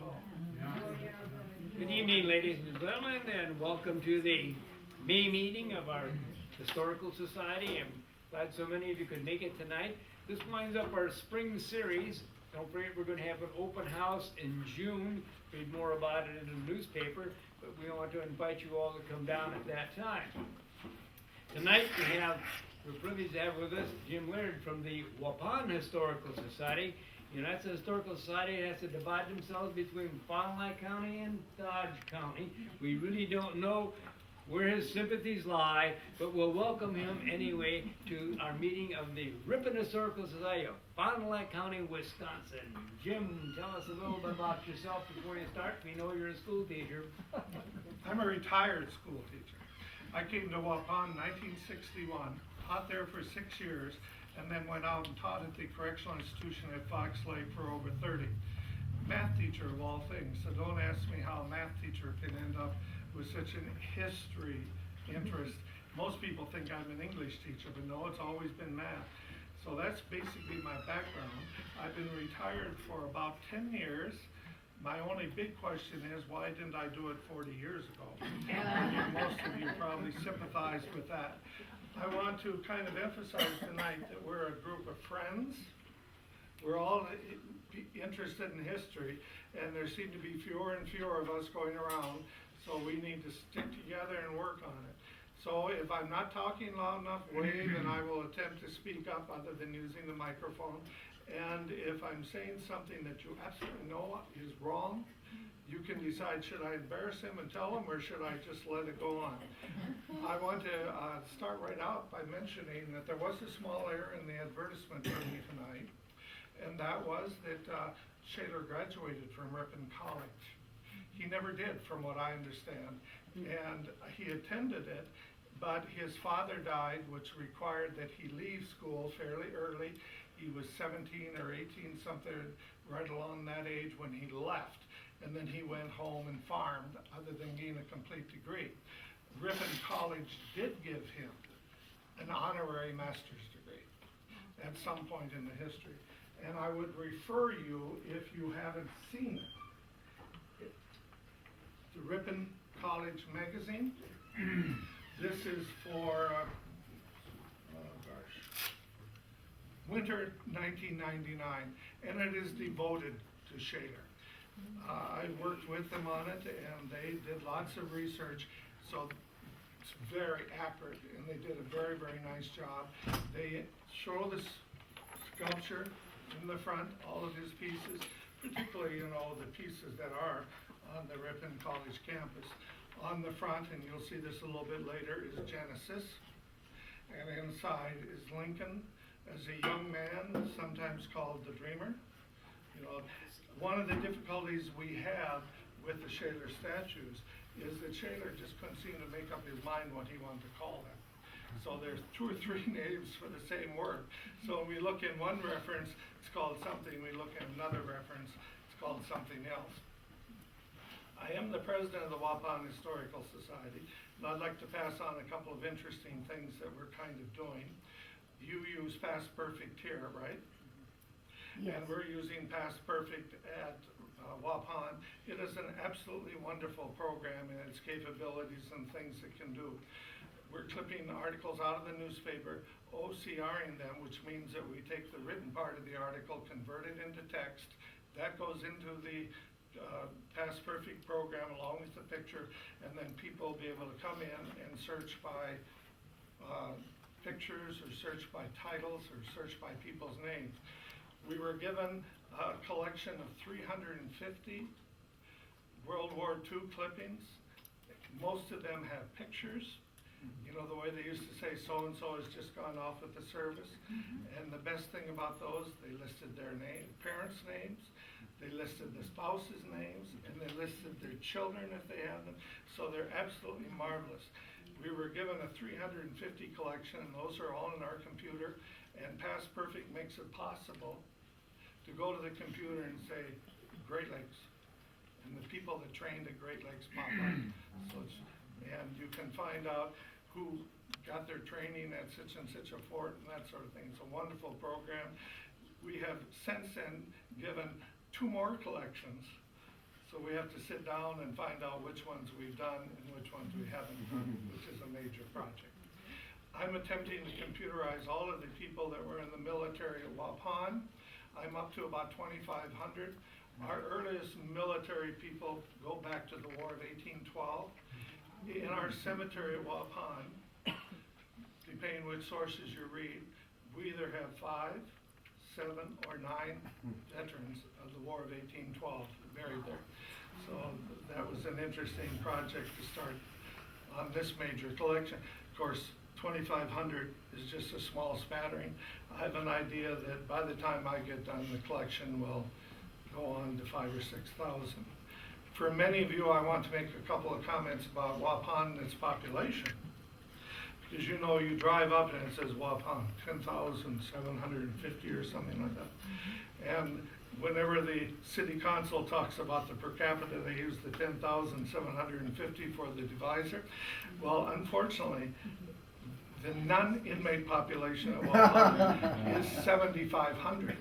call. Good evening, ladies and gentlemen, and welcome to the May meeting of our Historical Society. I'm glad so many of you could make it tonight. This winds up our spring series. Don't forget, we're going to have an open house in June. Read more about it in the newspaper, but we want to invite you all to come down at that time. Tonight we're privileged to have with us Jim Laird from the Waupun Historical Society. You know, that's a historical society that has to divide themselves between Fond du Lac County and Dodge County. We really don't know where his sympathies lie, but we'll welcome him anyway to our meeting of the Ripon Historical Society of Fond du Lac County, Wisconsin. Jim, tell us a little bit about yourself before you start. We know you're a school teacher. I'm a retired school teacher. I came to Waupun in 1961, taught there for 6 years, and then went out and taught at the correctional institution at Fox Lake for over 30. Math teacher of all things, so don't ask me how a math teacher can end up with such an history interest. Most people think I'm an English teacher, but no, it's always been math. So that's basically my background. I've been retired for about 10 years. My only big question is, why didn't I do it 40 years ago? Most of you probably sympathize with that. I want to kind of emphasize tonight that we're a group of friends. We're all interested in history, and there seem to be fewer and fewer of us going around, so we need to stick together and work on it. So if I'm not talking loud enough, wave, and I will attempt to speak up other than using the microphone. And if I'm saying something that you absolutely know is wrong, you can decide, should I embarrass him and tell him, or should I just let it go on? I want to start right out by mentioning that there was a small error in the advertisement for me tonight, and that was that Shaler graduated from Ripon College. He never did, from what I understand, and he attended it, but his father died, which required that he leave school fairly early. He was 17 or 18, something right along that age when he left. And then he went home and farmed, other than getting a complete degree. Ripon College did give him an honorary master's degree at some point in the history. And I would refer you, if you haven't seen it, the Ripon College magazine. This is for, winter 1999, and it is devoted to Shaler. I worked with them on it, and they did lots of research, so it's very accurate, and they did a very, very nice job. They show the sculpture in the front, all of his pieces, particularly, you know, the pieces that are on the Ripon College campus. On the front, and you'll see this a little bit later, is Genesis, and inside is Lincoln as a young man, sometimes called the Dreamer. You know, one of the difficulties we have with the Shaler statues is that Shaler just couldn't seem to make up his mind what he wanted to call them. So there's 2 or 3 names for the same word. So when we look in one reference, it's called something. We look at another reference, it's called something else. I am the president of the Waupun Historical Society, and I'd like to pass on a couple of interesting things that we're kind of doing. You use Past Perfect here, right? Yes. And we're using Past Perfect at Waupun. It is an absolutely wonderful program in its capabilities and things it can do. We're clipping articles out of the newspaper, OCRing them, which means that we take the written part of the article, convert it into text. That goes into the Past Perfect program along with the picture, and then people will be able to come in and search by pictures, or search by titles, or search by people's names. We were given a collection of 350 World War II clippings. Most of them have pictures. You know, the way they used to say so-and-so has just gone off with the service. And the best thing about those, they listed their parents' names, they listed the spouses' names, and they listed their children if they had them. So they're absolutely marvelous. We were given a 350 collection, and those are all in our computer, and Past Perfect makes it possible to go to the computer and say, Great Lakes, and the people that trained at Great Lakes pop up. And you can find out who got their training at such and such a fort and that sort of thing. It's a wonderful program. We have since then given 2 more collections So we have to sit down and find out which ones we've done and which ones we haven't done, which is a major project. I'm attempting to computerize all of the people that were in the military at Waupun. I'm up to about 2,500. Our earliest military people go back to the War of 1812. In our cemetery at Waupun, depending which sources you read, we either have 5, 7, or 9 veterans of the War of 1812 buried there. So that was an interesting project to start on this major collection. Of course, 2,500 is just a small spattering. I have an idea that by the time I get done, the collection will go on to 5,000 or 6,000. For many of you, I want to make a couple of comments about Waupun and its population. Because you know, you drive up and it says Waupun, 10,750 or something like that. And whenever the city council talks about the per capita, they use the 10,750 for the divisor. Well, unfortunately, the non-inmate population of Waupun is 7,500.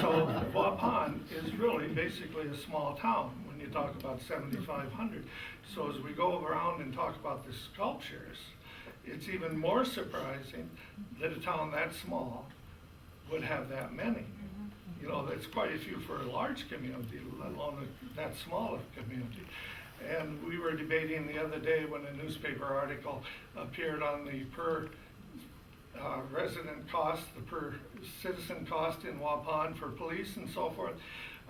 So Waupun is really basically a small town when you talk about 7,500. So as we go around and talk about the sculptures, it's even more surprising that a town that small would have that many. You know, that's quite a few for a large community, let alone that small of a community. And we were debating the other day when a newspaper article appeared on the per resident cost, the per citizen cost in Waupun for police and so forth.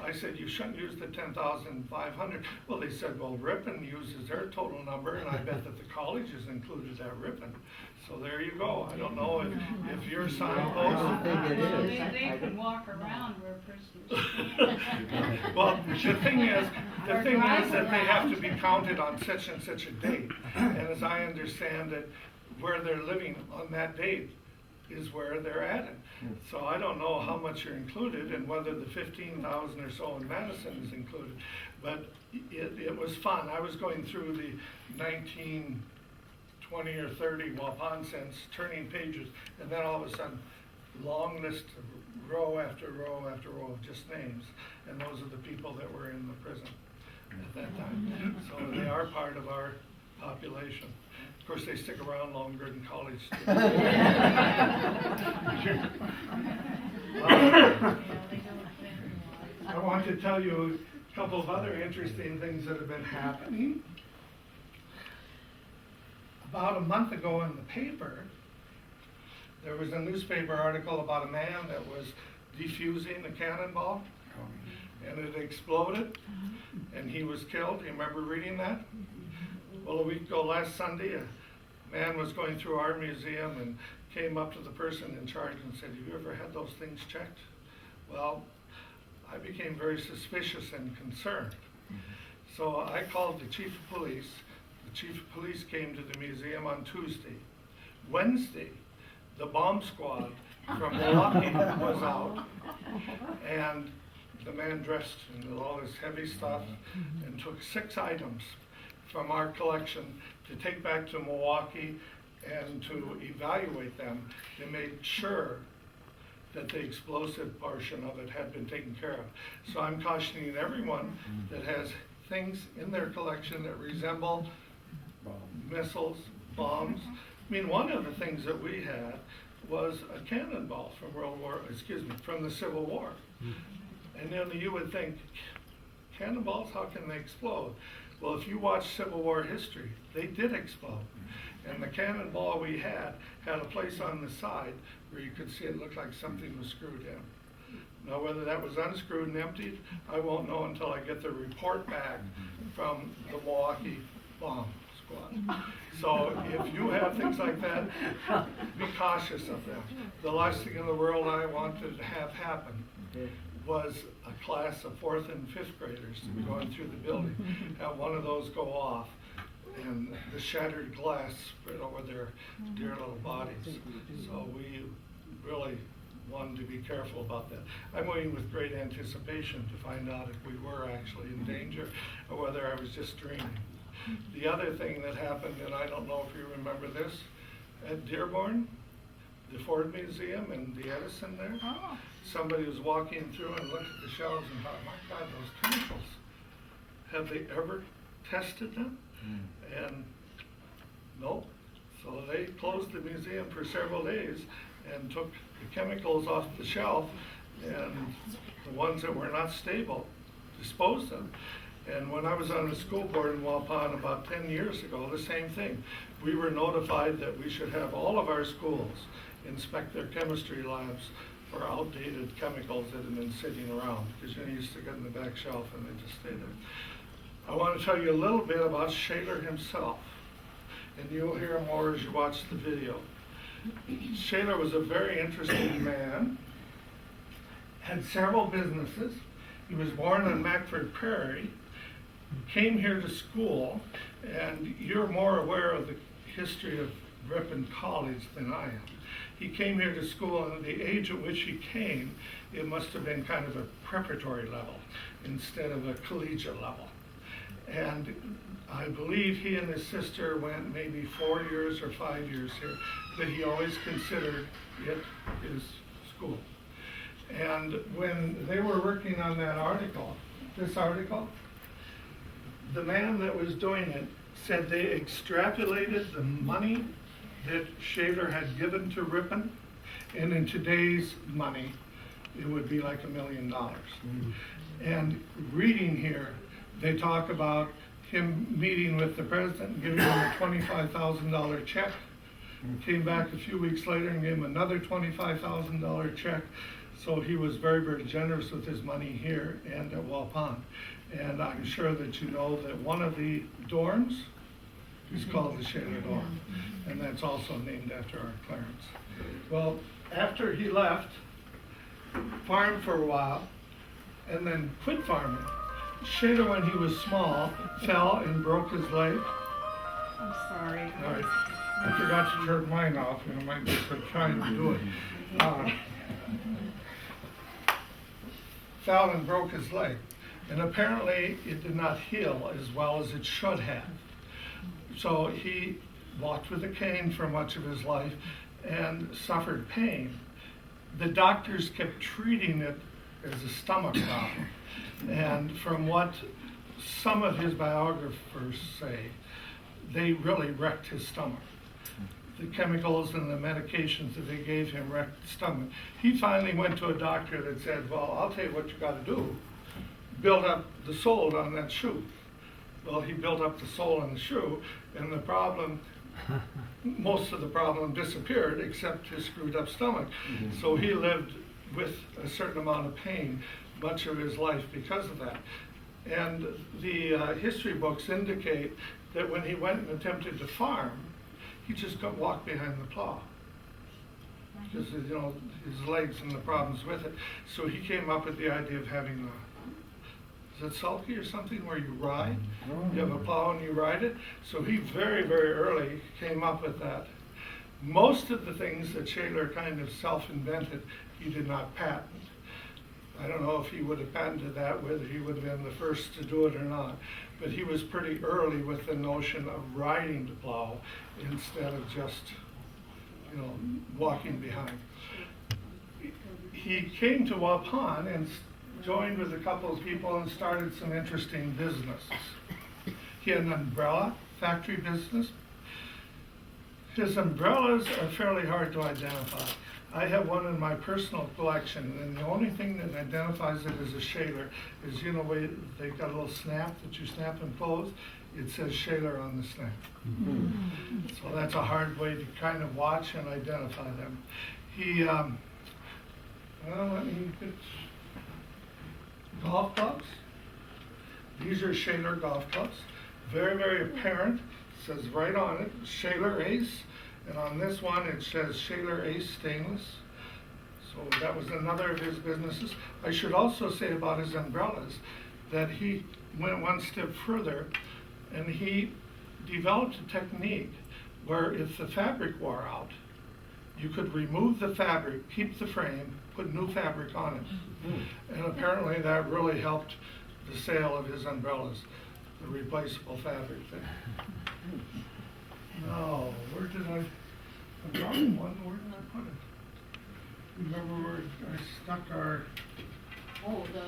I said, you shouldn't use the 10,500. Well, they said, well, Ripon uses their total number, and I bet that the college has included that Ripon. So there you go. I don't know if your signpost. I don't think it is. They can walk around where prisoners can't. Well, the thing is that they have to be counted on such and such a date. And as I understand it, where they're living on that date is where they're added. So I don't know how much are included and whether the 15,000 or so in Madison is included. But it was fun. I was going through the 1920 or 30 Waupun cents, turning pages, and then all of a sudden, long list, row after row after row of just names. And those are the people that were in the prison at that time. So they are part of our population. Of course, they stick around longer than college students. I want to tell you a couple of other interesting things that have been happening. About a month ago in the paper, there was a newspaper article about a man that was defusing a cannonball, and it exploded, and he was killed. You remember reading that? Well, a week ago, last Sunday, a man was going through our museum and came up to the person in charge and said, have you ever had those things checked? Well, I became very suspicious and concerned. So I called the chief of police. The chief of police came to the museum on Tuesday. Wednesday, the bomb squad from Milwaukee was out, and the man dressed in all this heavy stuff and took 6 items from our collection to take back to Milwaukee and to evaluate them. They made sure that the explosive portion of it had been taken care of. So I'm cautioning everyone that has things in their collection that resemble missiles, bombs. I mean, one of the things that we had was a cannonball from the Civil War. And then you would think, cannonballs, how can they explode? Well, if you watch Civil War history, they did explode. And the cannonball we had a place on the side where you could see it looked like something was screwed in. Now, whether that was unscrewed and emptied, I won't know until I get the report back from the Milwaukee bomb squad. So if you have things like that, be cautious of them. The last thing in the world I wanted to have happen was a class of 4th and 5th graders to be going through the building, have one of those go off, and the shattered glass spread over their dear little bodies. So we really wanted to be careful about that. I'm waiting with great anticipation to find out if we were actually in danger or whether I was just dreaming. The other thing that happened, and I don't know if you remember this, at Dearborn, the Ford Museum and the Addison there, somebody was walking through and looked at the shelves and thought, my God, those tentacles. have they ever tested them? And no. So they closed the museum for several days and took the chemicals off the shelf, and the ones that were not stable, disposed them. And when I was on the school board in Waupun about 10 years ago, the same thing. We were notified that we should have all of our schools inspect their chemistry labs for outdated chemicals that have been sitting around, because you used to get in the back shelf and they just stay there. I want to tell you a little bit about Shaler himself, and you'll hear more as you watch the video. Shaler was a very interesting man, had several businesses. He was born on Mackford Prairie, came here to school, and you're more aware of the history of Ripon College than I am. He came here to school, and at the age at which he came, it must have been kind of a preparatory level instead of a collegiate level. And I believe he and his sister went maybe 4 years or 5 years here, but he always considered it his school. And when they were working on that article, this article, the man that was doing it said they extrapolated the money that Shaler had given to Ripon, and in today's money, it would be like $1 million. And reading here, they talk about him meeting with the president and giving him a $25,000 check. Came back a few weeks later and gave him another $25,000 check. So he was very, very generous with his money here and at Waupun. And I'm sure that you know that one of the dorms is called the Shaler dorm, and that's also named after our Clarence. Well, after he left, farmed for a while, and then quit farming. Shaler, when he was small, fell and broke his leg. I'm sorry. All right. I forgot to turn mine off, and I might just try to do it. Fell and broke his leg. And apparently it did not heal as well as it should have. So he walked with a cane for much of his life and suffered pain. The doctors kept treating it as a stomach problem. And from what some of his biographers say, they really wrecked his stomach. The chemicals and the medications that they gave him wrecked the stomach. He finally went to a doctor that said, well, I'll tell you what you got to do. Build up the sole on that shoe. Well, he built up the sole on the shoe, and the problem, most of the problem disappeared except his screwed up stomach. So he lived with a certain amount of pain much of his life because of that. And the history books indicate that when he went and attempted to farm, he just got walked behind the plow because, you know, his legs and the problems with it. So he came up with the idea of having is it sulky or something where you ride? You have a plow and you ride it. So he very, very early came up with that. Most of the things that Shaler kind of self-invented, he did not patent. I don't know if he would have patented that, whether he would have been the first to do it or not. But he was pretty early with the notion of riding the plow instead of just, you know, walking behind. He came to Waupun and joined with a couple of people and started some interesting businesses. He had an umbrella factory business. His umbrellas are fairly hard to identify. I have one in my personal collection, and the only thing that identifies it as a Shaler is, you know, they've got a little snap that you snap and close. It says Shaler on the snap. So that's a hard way to kind of watch and identify them. He, well, let me get golf clubs. These are Shaler golf clubs. Very, very apparent. It says right on it, Shaler Ace. And on this one, it says Shaler Ace Stainless. So that was another of his businesses. I should also say about his umbrellas that he went one step further, and he developed a technique where if the fabric wore out, you could remove the fabric, keep the frame, put new fabric on it. And apparently that really helped the sale of his umbrellas, the replaceable fabric thing. No, where did I drawing one, where did I put it? Remember where I stuck our, Oh, the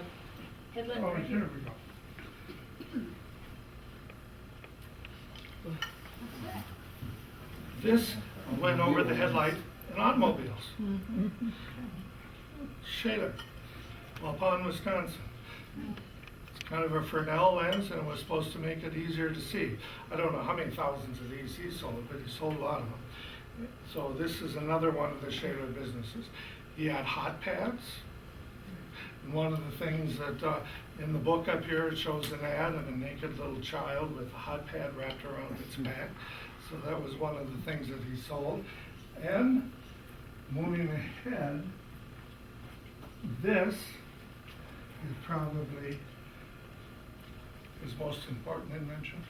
headland oh, right here here. we go. This went over the headlight in automobiles. Shaler, Waupun, Wisconsin. It's kind of a Fresnel lens, and it was supposed to make it easier to see. I don't know how many thousands of these he sold, but he sold a lot of them. So this is another one of the Shaler businesses. He had hot pads. And one of the things that in the book up here, it shows an ad of a naked little child with a hot pad wrapped around its back. So that was one of the things that he sold. And moving ahead, this is probably his most important invention.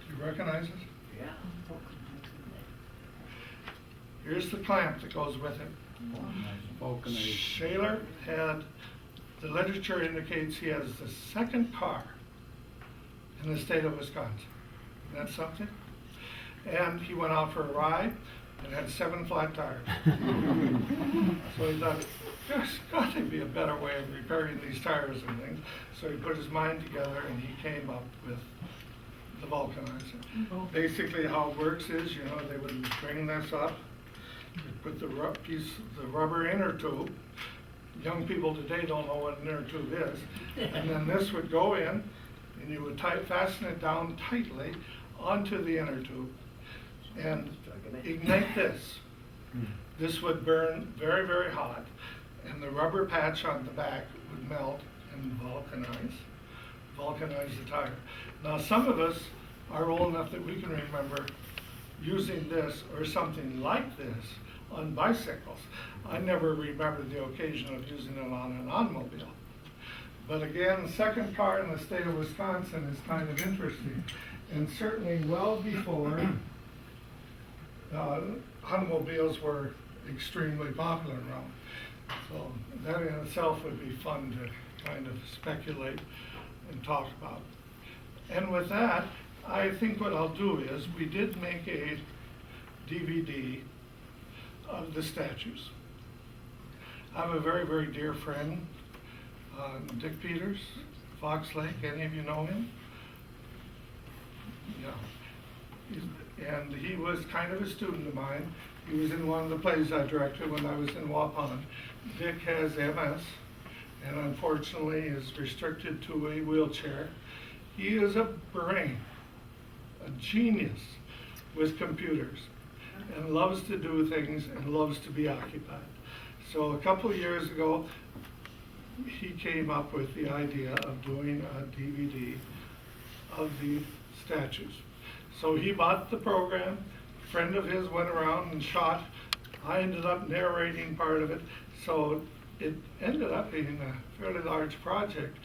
Do you recognize it? Yeah. Here's the clamp that goes with it. Shaler had, the literature indicates he has the second car in the state of Wisconsin. Isn't that something? And he went out for a ride and had 7 flat tires. So he thought, there's got to be a better way of repairing these tires and things. So he put his mind together and he came up with the vulcanizer. Basically how it works is, you know, they would bring this up, put the rubber inner tube. Young people today don't know what an inner tube is. And then this would go in, and you would fasten it down tightly onto the inner tube and ignite this. This would burn very, very hot, and the rubber patch on the back would melt and vulcanize the tire. Now, some of us are old enough that we can remember using this or something like this on bicycles. I never remember the occasion of using it on an automobile. But again, the second car in the state of Wisconsin is kind of interesting. And certainly well before automobiles were extremely popular around. So that in itself would be fun to kind of speculate and talk about. And with that, I think what I'll do is, we did make a DVD of the statues. I have a very, very dear friend, Dick Peters, Fox Lake. Any of you know him? Yeah. And he was kind of a student of mine. He was in one of the plays I directed when I was in Waupun. Dick has MS, and unfortunately is restricted to a wheelchair. He is a brain, a genius with computers, and loves to do things and loves to be occupied. So a couple of years ago, he came up with the idea of doing a DVD of the statues. So he bought the program, a friend of his went around and shot. I ended up narrating part of it. So it ended up being a fairly large project.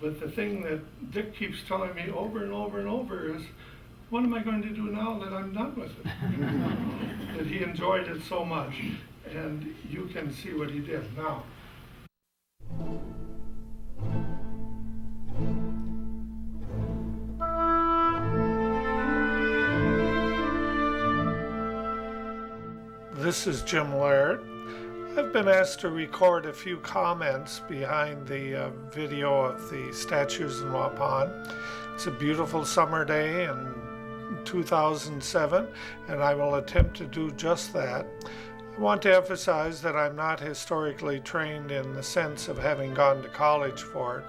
But the thing that Dick keeps telling me over and over and over is, what am I going to do now that I'm done with it? That he enjoyed it so much. And you can see what he did now. This is Jim Laird. I've been asked to record a few comments behind the video of the statues in Waupun. It's a beautiful summer day in 2007, and I will attempt to do just that. I want to emphasize that I'm not historically trained in the sense of having gone to college for it,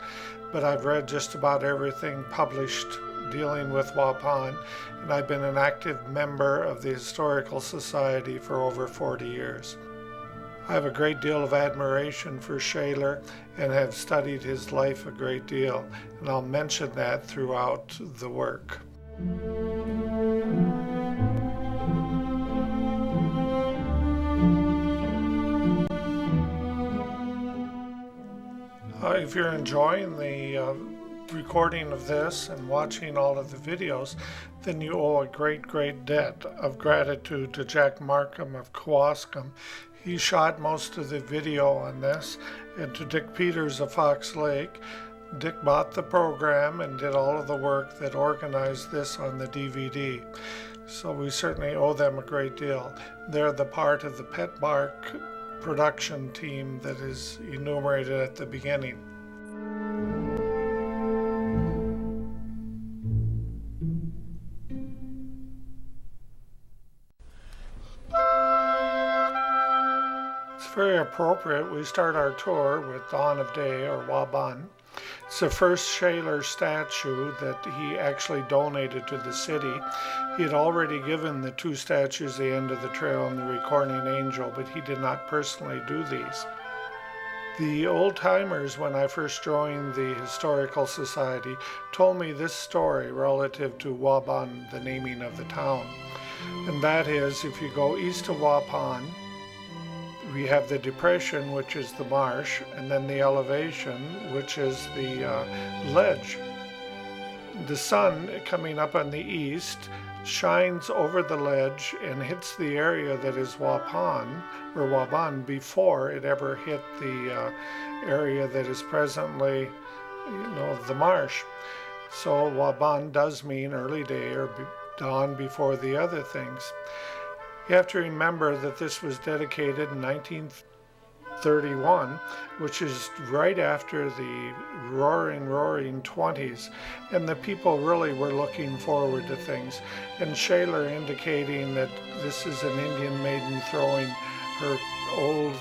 but I've read just about everything published dealing with Waupun, and I've been an active member of the Historical Society for over 40 years. I have a great deal of admiration for Shaler and have studied his life a great deal, and I'll mention that throughout the work. If you're enjoying the recording of this and watching all of the videos, then you owe a great, great debt of gratitude to Jack Markham of Kewaskum. He shot most of the video on this, and to Dick Peters of Fox Lake. Dick bought the program and did all of the work that organized this on the DVD. So we certainly owe them a great deal. They're the part of the Pet Bark production team that is enumerated at the beginning. appropriate, we start our tour with Dawn of Day, or Waban. It's the first Shaler statue that he actually donated to the city. He had already given the 2 statues the end of the trail and the recording angel, but he did not personally do these. The old timers, when I first joined the Historical Society, told me this story relative to Waban, the naming of the town. And that is, if you go east of Wapan, we have the depression, which is the marsh, and then the elevation, which is the ledge. The sun coming up on the east shines over the ledge and hits the area that is Wapan, or Waban, before it ever hit the area that is presently, the marsh. So Waban does mean early day, or dawn before the other things. You have to remember that this was dedicated in 1931, which is right after the roaring 20s, and the people really were looking forward to things. And Shaler indicating that this is an Indian maiden throwing her old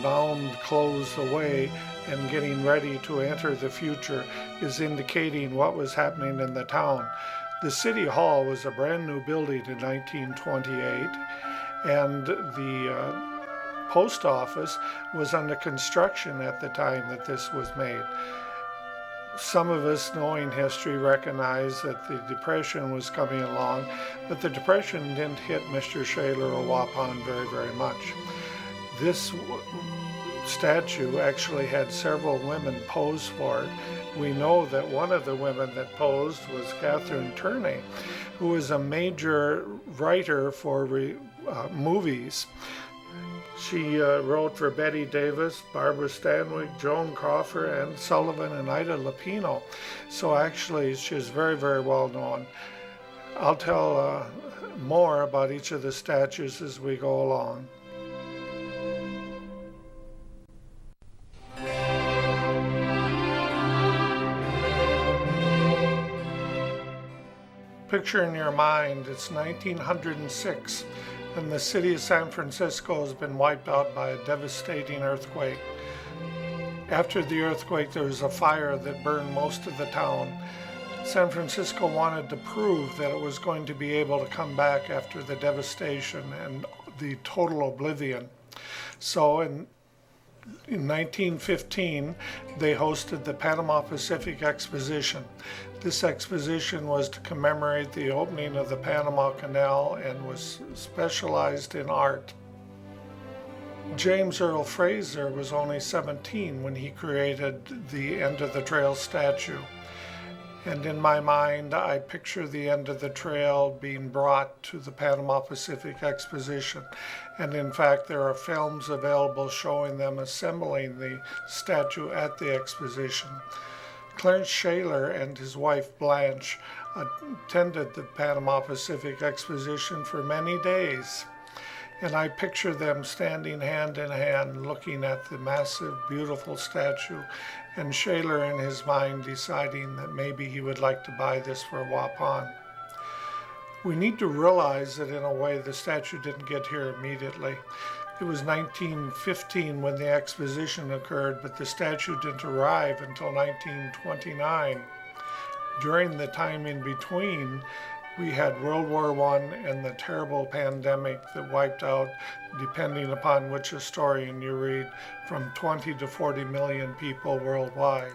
bound clothes away and getting ready to enter the future is indicating what was happening in the town. The City Hall was a brand new building in 1928, and the post office was under construction at the time that this was made. Some of us knowing history recognize that the Depression was coming along, but the Depression didn't hit Mr. Shaler or Wapan very, very much. This statue actually had several women pose for it. We know that one of the women that posed was Catherine Turney, who was a major writer for movies. She wrote for Betty Davis, Barbara Stanwyck, Joan Crawford, Anne Sullivan, and Ida Lupino. So actually she's very, very well known. I'll tell more about each of the statues as we go along. Picture in your mind, it's 1906, and the city of San Francisco has been wiped out by a devastating earthquake. After the earthquake, there was a fire that burned most of the town. San Francisco wanted to prove that it was going to be able to come back after the devastation and the total oblivion. So in 1915, they hosted the Panama Pacific Exposition. This exposition was to commemorate the opening of the Panama Canal and was specialized in art. James Earl Fraser was only 17 when he created the End of the Trail statue. And in my mind, I picture the end of the trail being brought to the Panama Pacific Exposition. And in fact, there are films available showing them assembling the statue at the exposition. Clarence Shaler and his wife Blanche attended the Panama Pacific Exposition for many days. And I picture them standing hand in hand looking at the massive, beautiful statue, and Shaler in his mind deciding that maybe he would like to buy this for Wapan. We need to realize that in a way the statue didn't get here immediately. It was 1915 when the exposition occurred, but the statue didn't arrive until 1929. During the time in between, we had World War I and the terrible pandemic that wiped out, depending upon which historian you read, from 20 to 40 million people worldwide.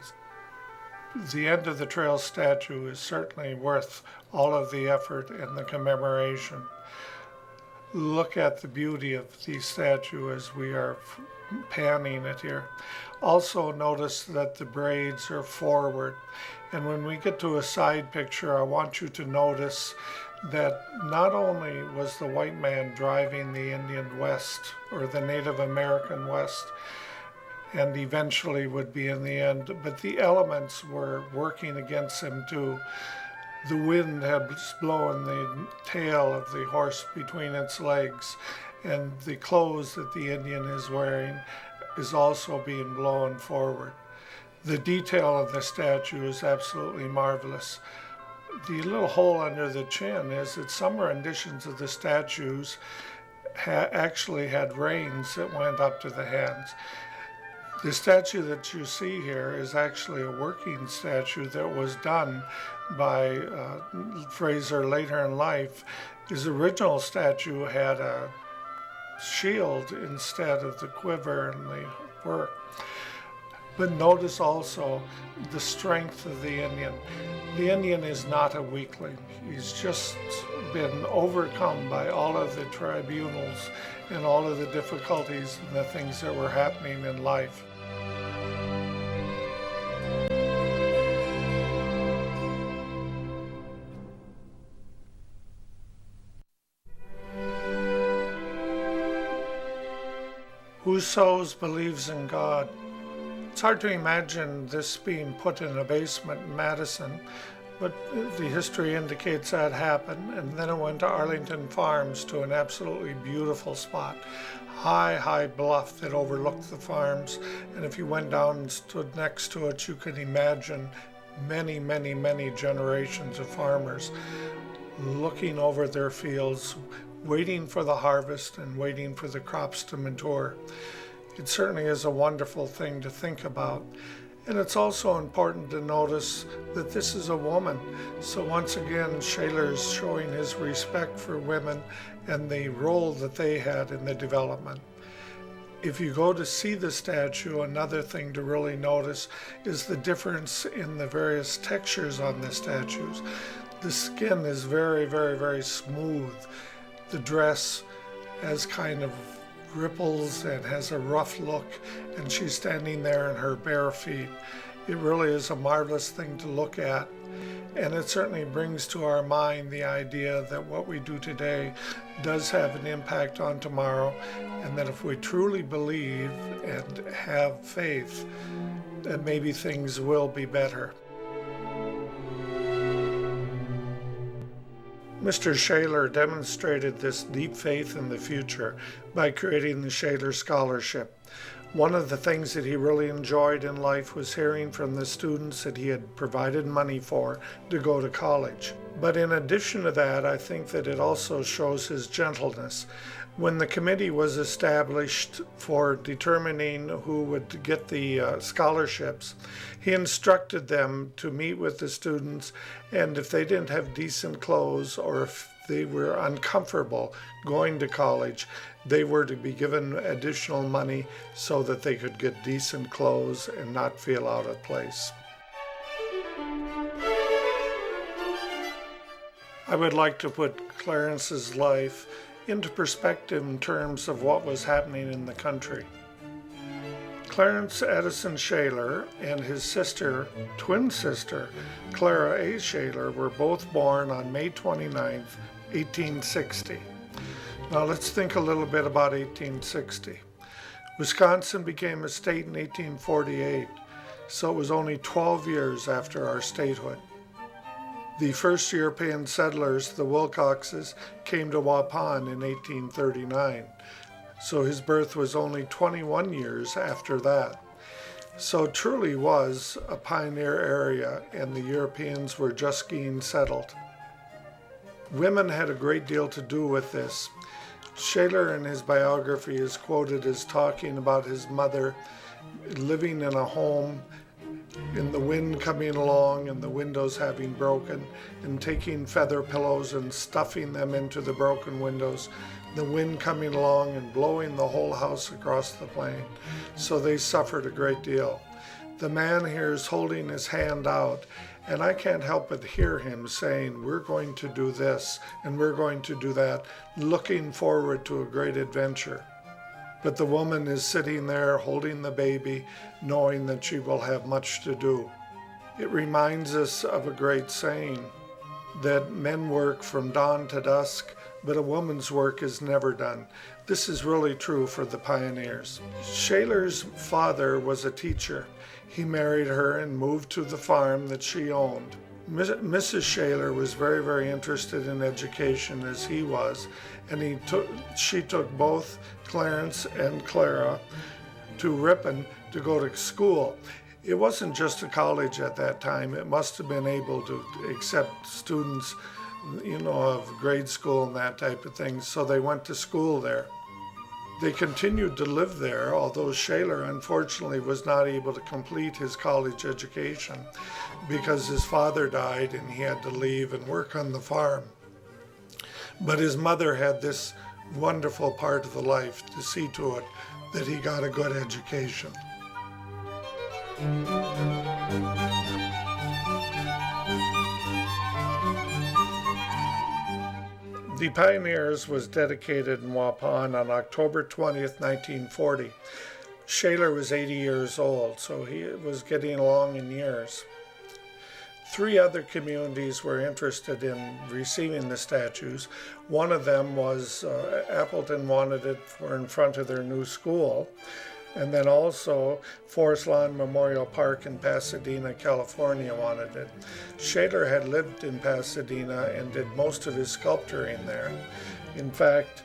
The End of the Trail statue is certainly worth all of the effort and the commemoration. Look at the beauty of the statue as we are panning it here. Also notice that the braids are forward. And when we get to a side picture, I want you to notice that not only was the white man driving the Indian West, or the Native American West, and eventually would be in the end, but the elements were working against him too. The wind had blown the tail of the horse between its legs, and the clothes that the Indian is wearing is also being blown forward. The detail of the statue is absolutely marvelous. The little hole under the chin is that some renditions of the statues actually had reins that went up to the hands. The statue that you see here is actually a working statue that was done by Fraser later in life. His original statue had a shield instead of the quiver and the work. But notice also the strength of the Indian. The Indian is not a weakling. He's just been overcome by all of the tribunals and all of the difficulties and the things that were happening in life. Who sows believes in God. It's hard to imagine this being put in a basement in Addison, but the history indicates that happened, and then it went to Arlington Farms, to an absolutely beautiful spot. High bluff that overlooked the farms, and if you went down and stood next to it, you could imagine many generations of farmers looking over their fields, waiting for the harvest and waiting for the crops to mature. It certainly is a wonderful thing to think about. And it's also important to notice that this is a woman. So once again, Shaler's showing his respect for women and the role that they had in the development. If you go to see the statue, another thing to really notice is the difference in the various textures on the statues. The skin is very smooth. The dress has kind of ripples and has a rough look, and she's standing there in her bare feet. It really is a marvelous thing to look at, and it certainly brings to our mind the idea that what we do today does have an impact on tomorrow, and that if we truly believe and have faith, that maybe things will be better. Mr. Shaler demonstrated this deep faith in the future by creating the Shaler Scholarship. One of the things that he really enjoyed in life was hearing from the students that he had provided money for to go to college. But in addition to that, I think that it also shows his gentleness. When the committee was established for determining who would get the scholarships, he instructed them to meet with the students, and if they didn't have decent clothes or if they were uncomfortable going to college, they were to be given additional money so that they could get decent clothes and not feel out of place. I would like to put Clarence's life into perspective in terms of what was happening in the country. Clarence Addison Shaler and his sister, twin sister, Clara A. Shaler, were both born on May 29, 1860. Now let's think a little bit about 1860. Wisconsin became a state in 1848, so it was only 12 years after our statehood. The first European settlers, the Wilcoxes, came to Waupun in 1839, so his birth was only 21 years after that. So it truly was a pioneer area, and the Europeans were just getting settled. Women had a great deal to do with this. Shaler in his biography is quoted as talking about his mother living in a home, in the wind coming along and the windows having broken, and taking feather pillows and stuffing them into the broken windows, the wind coming along and blowing the whole house across the plain. So they suffered a great deal. The man here is holding his hand out, and I can't help but hear him saying, we're going to do this and we're going to do that, looking forward to a great adventure. But the woman is sitting there holding the baby, knowing that she will have much to do. It reminds us of a great saying, that men work from dawn to dusk, but a woman's work is never done. This is really true for the pioneers. Shaler's father was a teacher. He married her and moved to the farm that she owned. Mrs. Shaler was very interested in education as he was, and she took both Clarence and Clara to Ripon to go to school. It wasn't just a college at that time. It must have been able to accept students of grade school and that type of thing, so they went to school there. They continued to live there, although Shaler unfortunately was not able to complete his college education because his father died and he had to leave and work on the farm. But his mother had this wonderful part of the life to see to it that he got a good education. The Pioneers was dedicated in Waupun on October 20th, 1940. Shaler was 80 years old, so he was getting along in years. 3 other communities were interested in receiving the statues. One of them was Appleton wanted it for in front of their new school. And then also Forest Lawn Memorial Park in Pasadena, California wanted it. Shaler had lived in Pasadena and did most of his sculpturing there. In fact,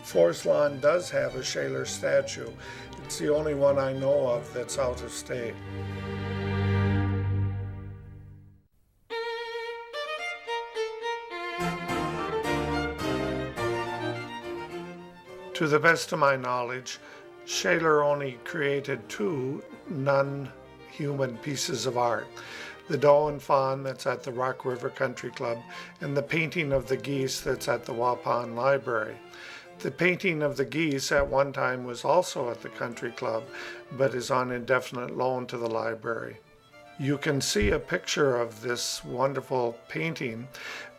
Forest Lawn does have a Shaler statue. It's the only one I know of that's out of state. To the best of my knowledge, Shaler only created 2 non-human pieces of art. The doe and fawn that's at the Rock River Country Club and the painting of the geese that's at the Waupun Library. The painting of the geese at one time was also at the Country Club, but is on indefinite loan to the library. You can see a picture of this wonderful painting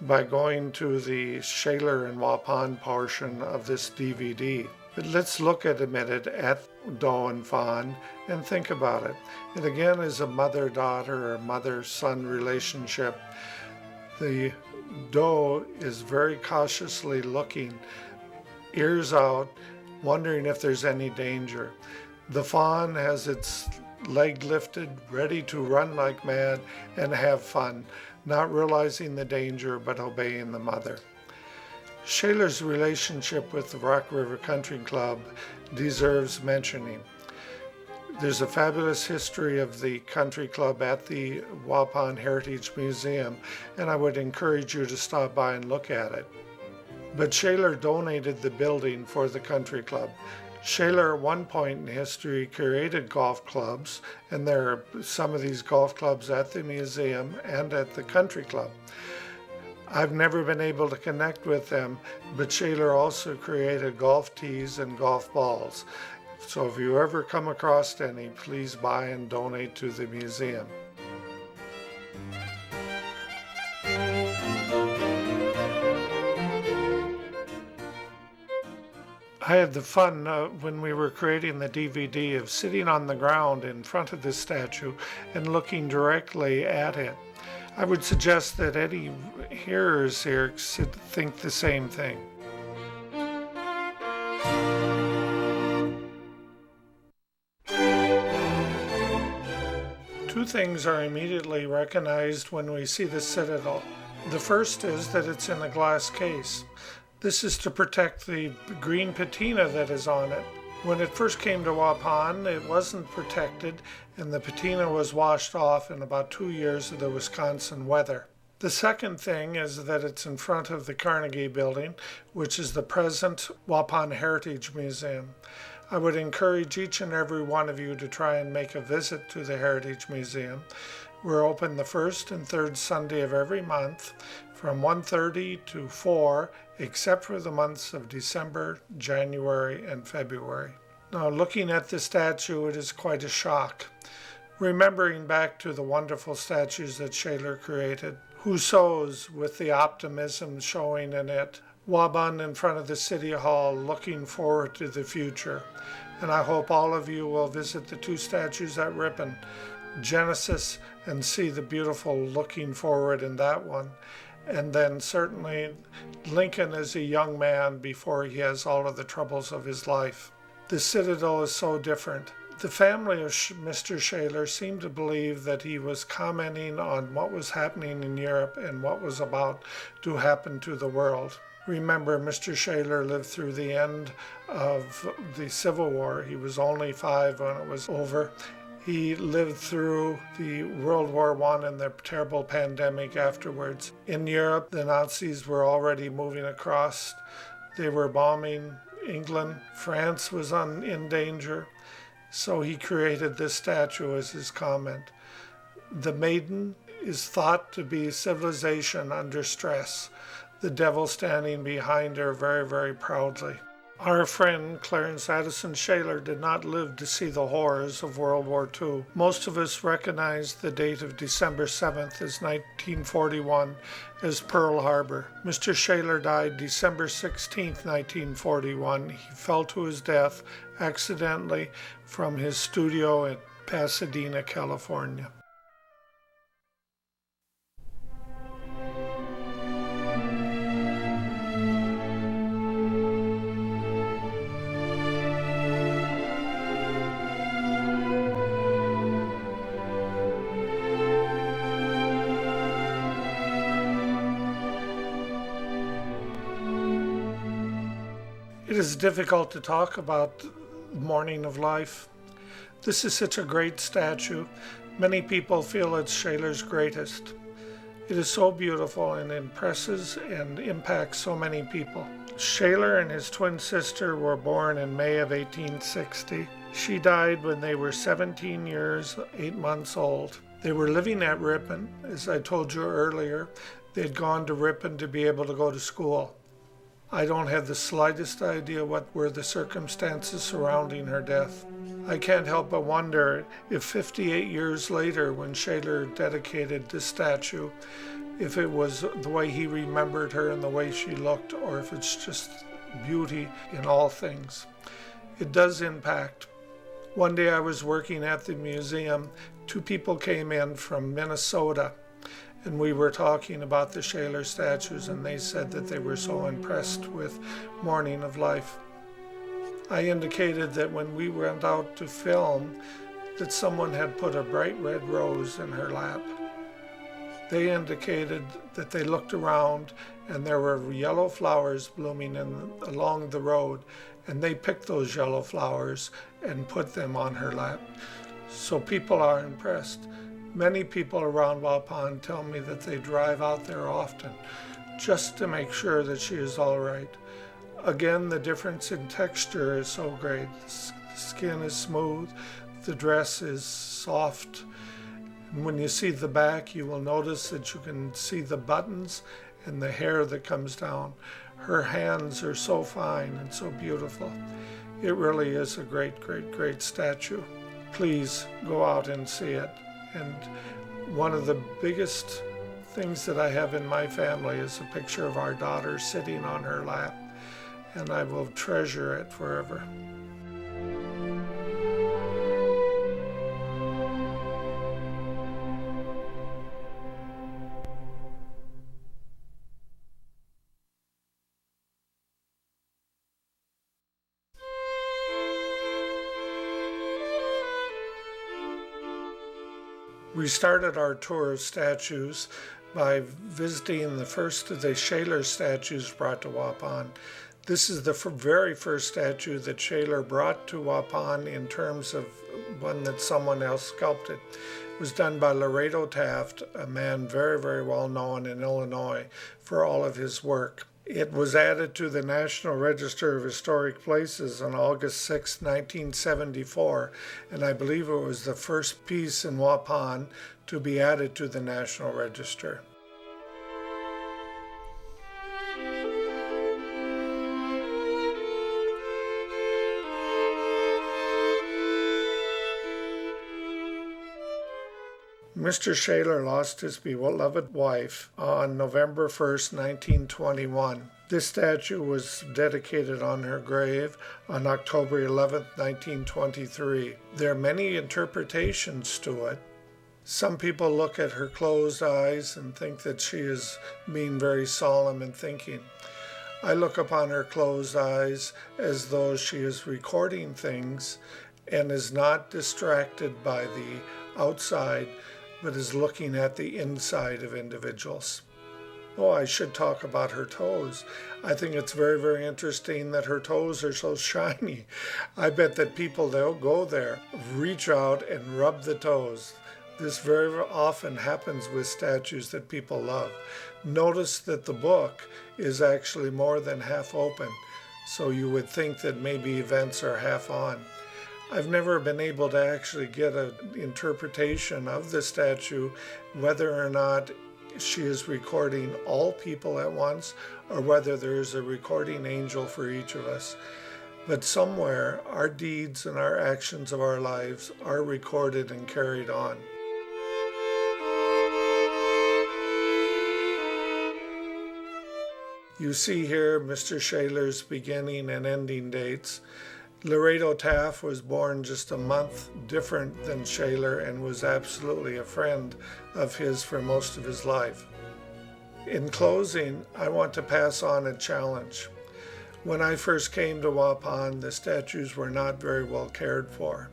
by going to the Shaler and Waupun portion of this DVD. But let's look at a minute at doe and fawn and think about it. It again is a mother-daughter or mother-son relationship. The doe is very cautiously looking, ears out, wondering if there's any danger. The fawn has its leg lifted, ready to run like mad and have fun, not realizing the danger but obeying the mother. Shaler's relationship with the Rock River Country Club deserves mentioning. There's a fabulous history of the country club at the Waupun Heritage Museum, and I would encourage you to stop by and look at it. But Shaler donated the building for the country club. Shaler at one point in history created golf clubs, and there are some of these golf clubs at the museum and at the country club. I've never been able to connect with them, but Shaler also created golf tees and golf balls. So if you ever come across any, please buy and donate to the museum. I had the fun when we were creating the DVD of sitting on the ground in front of this statue and looking directly at it. I would suggest that any hearers here should think the same thing. Two things are immediately recognized when we see the citadel. The first is that it's in a glass case. This is to protect the green patina that is on it. When it first came to Waupun, it wasn't protected, and the patina was washed off in about 2 years of the Wisconsin weather. The second thing is that it's in front of the Carnegie Building, which is the present Waupun Heritage Museum. I would encourage each and every one of you to try and make a visit to the Heritage Museum. We're open the first and third Sunday of every month from 1:30 to 4, except for the months of December, January, and February. Now, looking at the statue, it is quite a shock. Remembering back to the wonderful statues that Shaler created, who sows with the optimism showing in it, Waupun in front of the City Hall looking forward to the future. And I hope all of you will visit the 2 statues at Ripon, Genesis, and see the beautiful looking forward in that one. And then certainly Lincoln as a young man before he has all of the troubles of his life. The citadel is so different. The family of Mr. Shaler seemed to believe that he was commenting on what was happening in Europe and what was about to happen to the world. Remember, Mr. Shaler lived through the end of the Civil War. He was only 5 when it was over. He lived through the World War I and the terrible pandemic afterwards. In Europe, the Nazis were already moving across. They were bombing England. France was in danger. So he created this statue as his comment. The maiden is thought to be civilization under stress, the devil standing behind her very, very proudly. Our friend Clarence Addison Shaler did not live to see the horrors of World War II. Most of us recognize the date of December 7th as 1941 as Pearl Harbor. Mr. Shaler died December 16th, 1941. He fell to his death accidentally from his studio in Pasadena, California. It is difficult to talk about the morning of life. This is such a great statue. Many people feel it's Shaler's greatest. It is so beautiful and impresses and impacts so many people. Shaler and his twin sister were born in May of 1860. She died when they were 17 years, 8 months old. They were living at Ripon. As I told you earlier, they'd gone to Ripon to be able to go to school. I don't have the slightest idea what were the circumstances surrounding her death. I can't help but wonder if 58 years later, when Shaler dedicated this statue, if it was the way he remembered her and the way she looked, or if it's just beauty in all things. It does impact. One day I was working at the museum. 2 people came in from Minnesota, and we were talking about the Shaler statues, and they said that they were so impressed with Morning of Life. I indicated that when we went out to film, that someone had put a bright red rose in her lap. They indicated that they looked around and there were yellow flowers blooming along the road, and they picked those yellow flowers and put them on her lap. So people are impressed. Many people around Waupun tell me that they drive out there often just to make sure that she is all right. Again, the difference in texture is so great. The skin is smooth, the dress is soft. And when you see the back, you will notice that you can see the buttons and the hair that comes down. Her hands are so fine and so beautiful. It really is a great, great, great statue. Please go out and see it. And one of the biggest things that I have in my family is a picture of our daughter sitting on her lap, and I will treasure it forever. We started our tour of statues by visiting the first of the Shaler statues brought to Waupun. This is the very first statue that Shaler brought to Waupun in terms of one that someone else sculpted. It was done by Laird Taft, a man very, very well known in Illinois for all of his work. It was added to the National Register of Historic Places on August 6, 1974, and I believe it was the first piece in Waupun to be added to the National Register. Mr. Shaler lost his beloved wife on November 1st, 1921. This statue was dedicated on her grave on October 11th, 1923. There are many interpretations to it. Some people look at her closed eyes and think that she is being very solemn and thinking. I look upon her closed eyes as though she is recording things and is not distracted by the outside, but is looking at the inside of individuals. Oh, I should talk about her toes. I think it's very, very interesting that her toes are so shiny. I bet that people that go there reach out and rub the toes. This very often happens with statues that people love. Notice that the book is actually more than half open, so you would think that maybe events are half on. I've never been able to actually get an interpretation of the statue, whether or not she is recording all people at once or whether there's a recording angel for each of us. But somewhere, our deeds and our actions of our lives are recorded and carried on. You see here Mr. Shaler's beginning and ending dates. Laredo Taft was born just a month different than Shaler and was absolutely a friend of his for most of his life. In closing, I want to pass on a challenge. When I first came to Waupun, the statues were not very well cared for.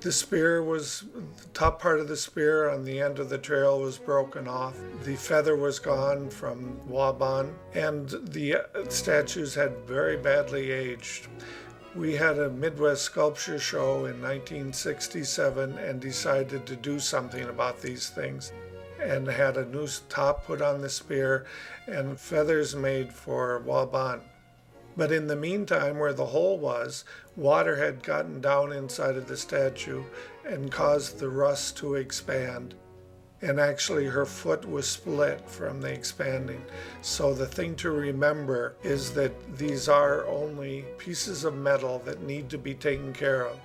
The top part of the spear on the end of the trail was broken off. The feather was gone from Waban, and the statues had very badly aged. We had a Midwest sculpture show in 1967 and decided to do something about these things, and had a new top put on the spear and feathers made for Waban. But in the meantime, where the hole was, water had gotten down inside of the statue and caused the rust to expand. And actually her foot was split from the expanding. So the thing to remember is that these are only pieces of metal that need to be taken care of.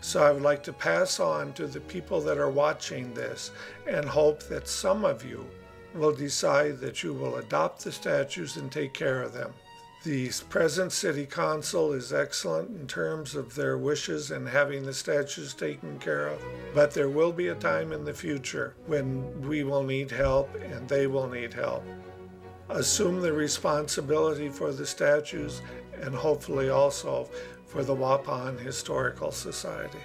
So I would like to pass on to the people that are watching this and hope that some of you will decide that you will adopt the statues and take care of them. The present city council is excellent in terms of their wishes and having the statues taken care of, but there will be a time in the future when we will need help and they will need help. Assume the responsibility for the statues and hopefully also for the Waupun Historical Society.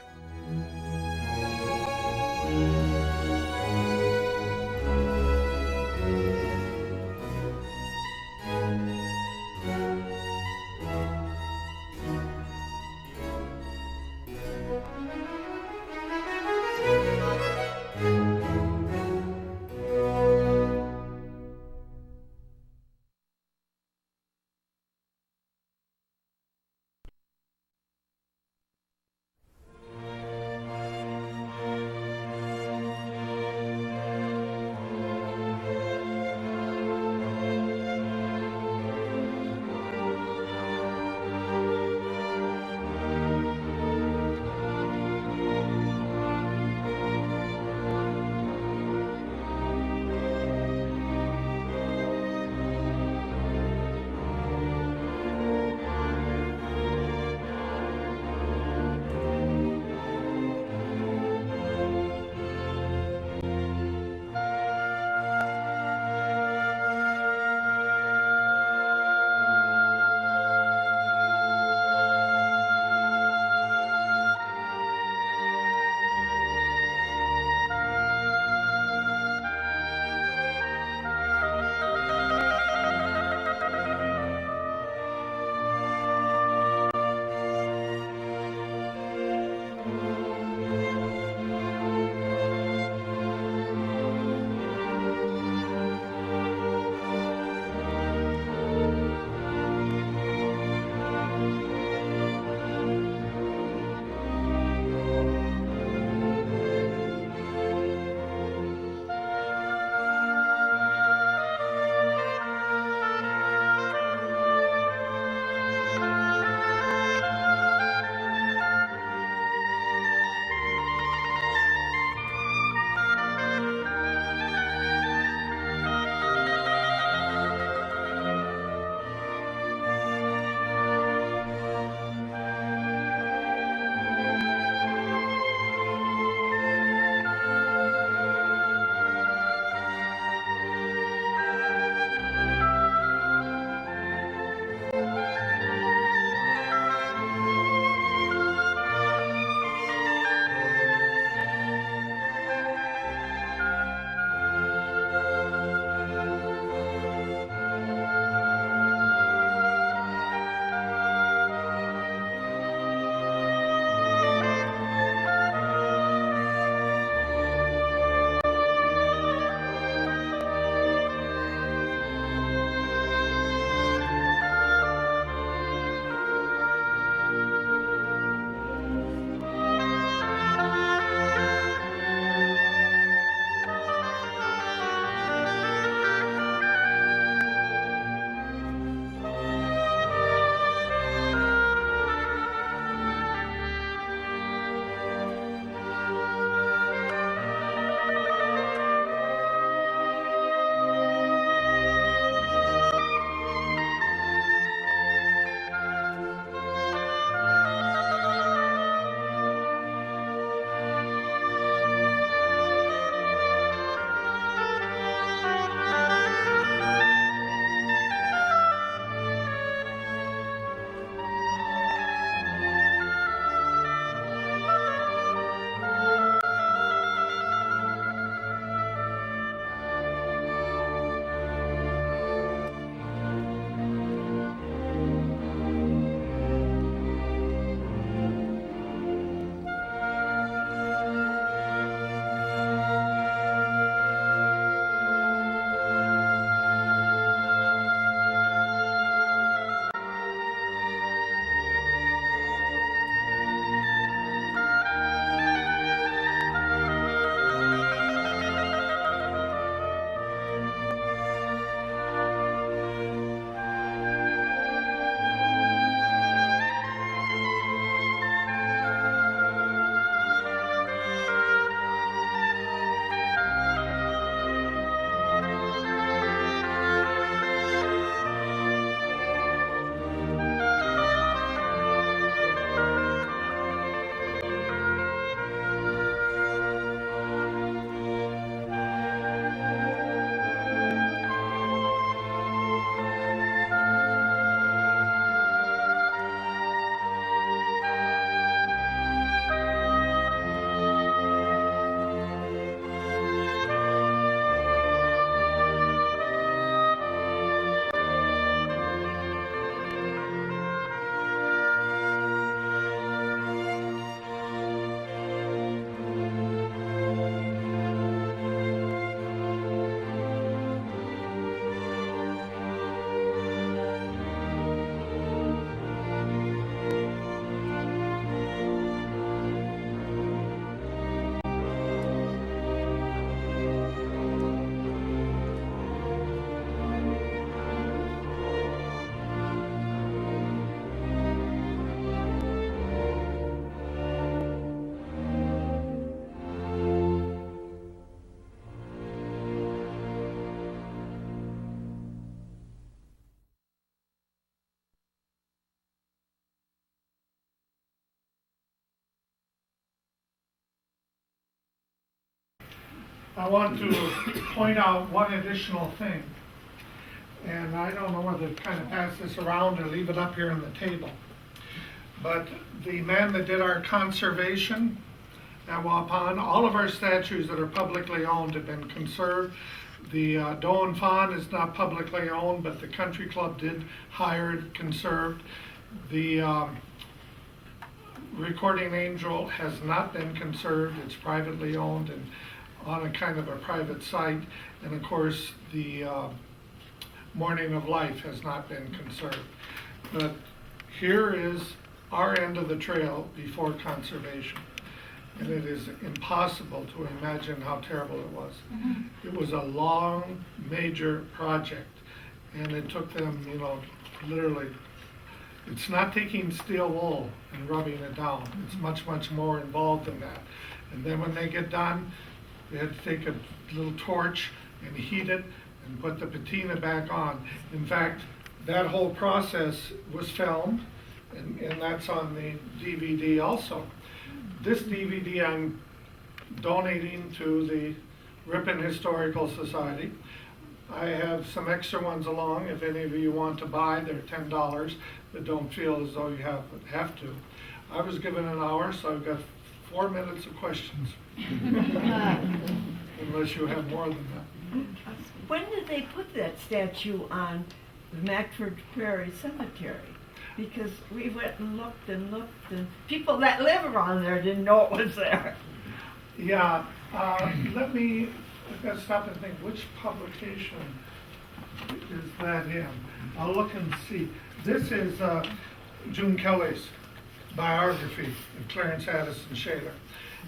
I want to point out one additional thing. And I don't know whether to kind of pass this around or leave it up here on the table. But the man that did our conservation at Waupun, all of our statues that are publicly owned have been conserved. The Doe and Fawn is not publicly owned, but the country club did hire it conserved. The recording angel has not been conserved. It's privately owned and on a kind of a private site. And of course, the Morning of Life has not been conserved. But here is our end of the trail before conservation. And it is impossible to imagine how terrible it was. It was a long, major project. And it took them, you know, literally, it's not taking steel wool and rubbing it down. It's much, much more involved than that. And then when they get done, they had to take a little torch and heat it and put the patina back on. In fact, that whole process was filmed, and that's on the DVD also. This DVD I'm donating to the Ripon Historical Society. I have some extra ones along if any of you want to buy. They're $10, but don't feel as though you have to. I was given an hour, so I've got 4 minutes of questions. Unless you have more than that. When did they put that statue on the Mackford Prairie Cemetery? Because we went and looked, and people that live around there didn't know it was there. Yeah, I've got to stop and think, which publication is that in? I'll look and see. This is June Kelly's biography of Clarence, Addison, Shaler.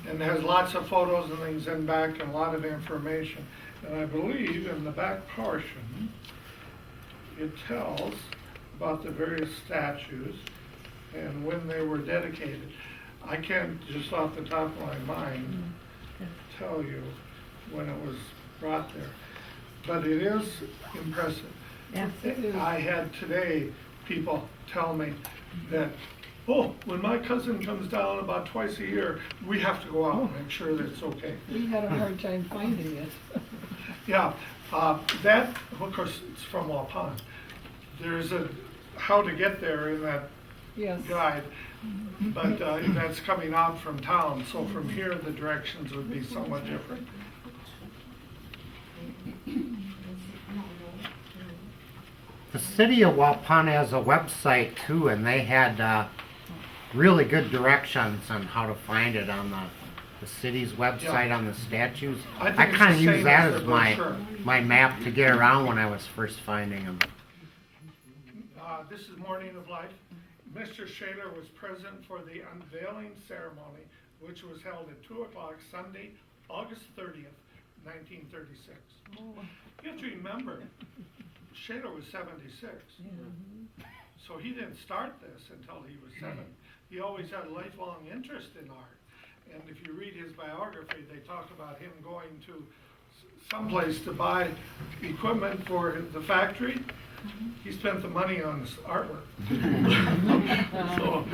And it has lots of photos and things in back and a lot of information. And I believe in the back portion, it tells about the various statues and when they were dedicated. I can't just off the top of my mind tell you when it was brought there, but it is impressive. Yes, it is. I had today people tell me that, oh, when my cousin comes down about twice a year, we have to go out and make sure that it's okay. We had a hard time finding it. Yeah, that, of course, it's from Waupun. There's a how to get there in that Yes. guide, but that's coming out from town, so from here the directions would be somewhat different. The city of Waupun has a website too, and they had really good directions on how to find it on the city's website on the statues. I think I it's kind of the use same that as as the my brochure. map to get around when I was first finding them. This is Morning of Life. Mr. Shaler was present for the unveiling ceremony, which was held at 2 o'clock Sunday, August 30th, 1936. You have to remember, Shaler was 76. So he didn't start this until he was 7. He always had a lifelong interest in art. And if you read his biography, they talk about him going to someplace to buy equipment for the factory. He spent the money on his artwork. So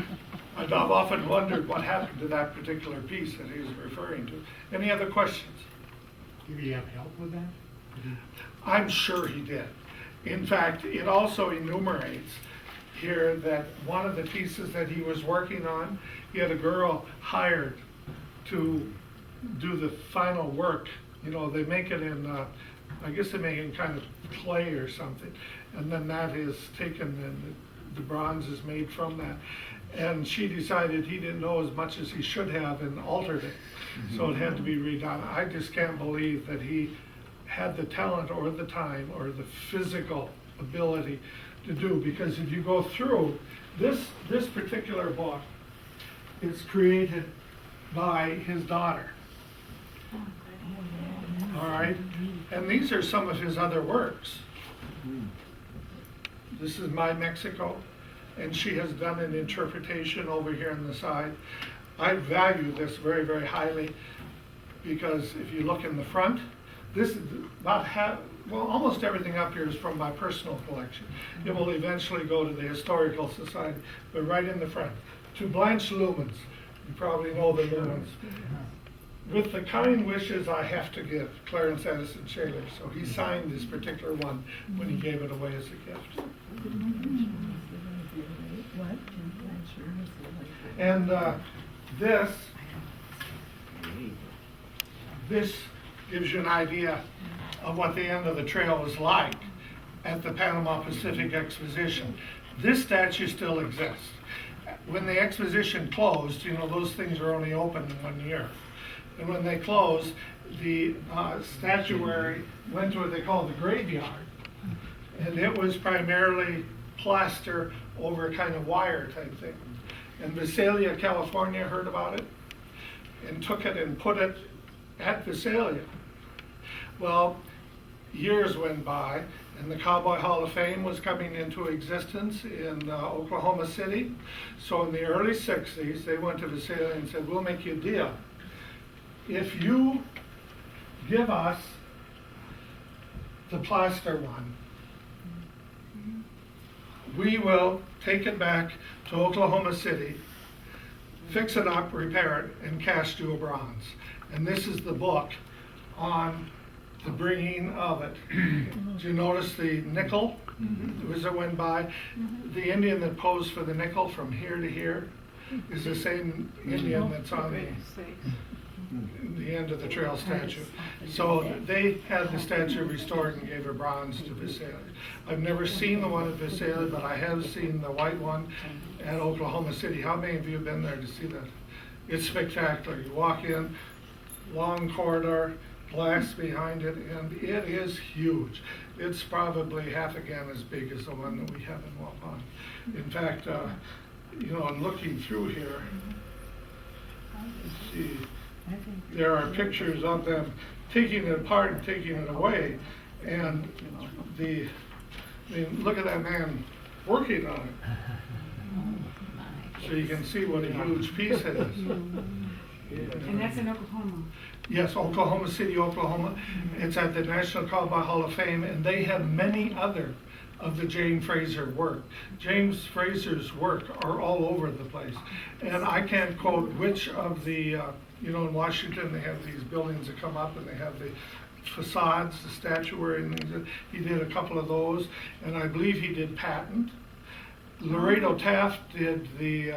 I've often wondered what happened to that particular piece that he was referring to. Any other questions? Did he have help with that? I'm sure he did. In fact, it also enumerates here that one of the pieces that he was working on, he had a girl hired to do the final work. You know, they make it in, I guess they make it in kind of clay or something. And then that is taken and the bronze is made from that. And she decided he didn't know as much as he should have and altered it. So it had to be redone. I just can't believe that he had the talent or the time or the physical ability to do, because if you go through this particular book is created by his daughter. All right, and these are some of his other works. This is My Mexico, and she has done an interpretation over here on the side. I value this very, very highly, because if you look in the front, this is about half, well, almost everything up here is from my personal collection. It will eventually go to the Historical Society, but right in the front. To Blanche Lumens, you probably know the Lumens. With the kind wishes I have to give, Clarence, Addison, Shaler. So he signed this particular one when he gave it away as a gift. What? And this gives you an idea of what the end of the trail was like at the Panama Pacific Exposition. This statue still exists. When the exposition closed, you know, those things are only open in 1 year. And when they closed, the statuary went to what they call the graveyard. And it was primarily plaster over a kind of wire type thing. And Visalia, California heard about it and took it and put it at Visalia. Well, years went by, and the Cowboy Hall of Fame was coming into existence in Oklahoma City. So in the early 60s, they went to Visalia and said, we'll make you a deal. If you give us the plaster one, we will take it back to Oklahoma City, fix it up, repair it, and cast you a bronze. And this is the book on the bringing of it. Do you notice the nickel as it went by? The Indian that posed for the nickel from here to here is the same Indian that's on the end of the trail statue. So they had the statue restored and gave a bronze to Visalia. I've never seen the one at Visalia, but I have seen the white one at Oklahoma City. How many of you have been there to see that? It's spectacular. You walk in, long corridor, glass behind it, and it is huge. It's probably half again as big as the one that we have in Waupun. In fact, you know, I'm looking through here. Let's see. There are pictures of them taking it apart and taking it away, and I mean, look at that man working on it. So you can see what a huge piece it is. And that's in Oklahoma. Yes, Oklahoma City, Oklahoma. It's at the National Cowboy Hall of Fame, and they have many other of the James Fraser work. James Fraser's work are all over the place. And I can't quote which of the, you know, in Washington, they have these buildings that come up and they have the facades, the statuary and things. He did a couple of those, and I believe he did Patent. Laredo Taft did the,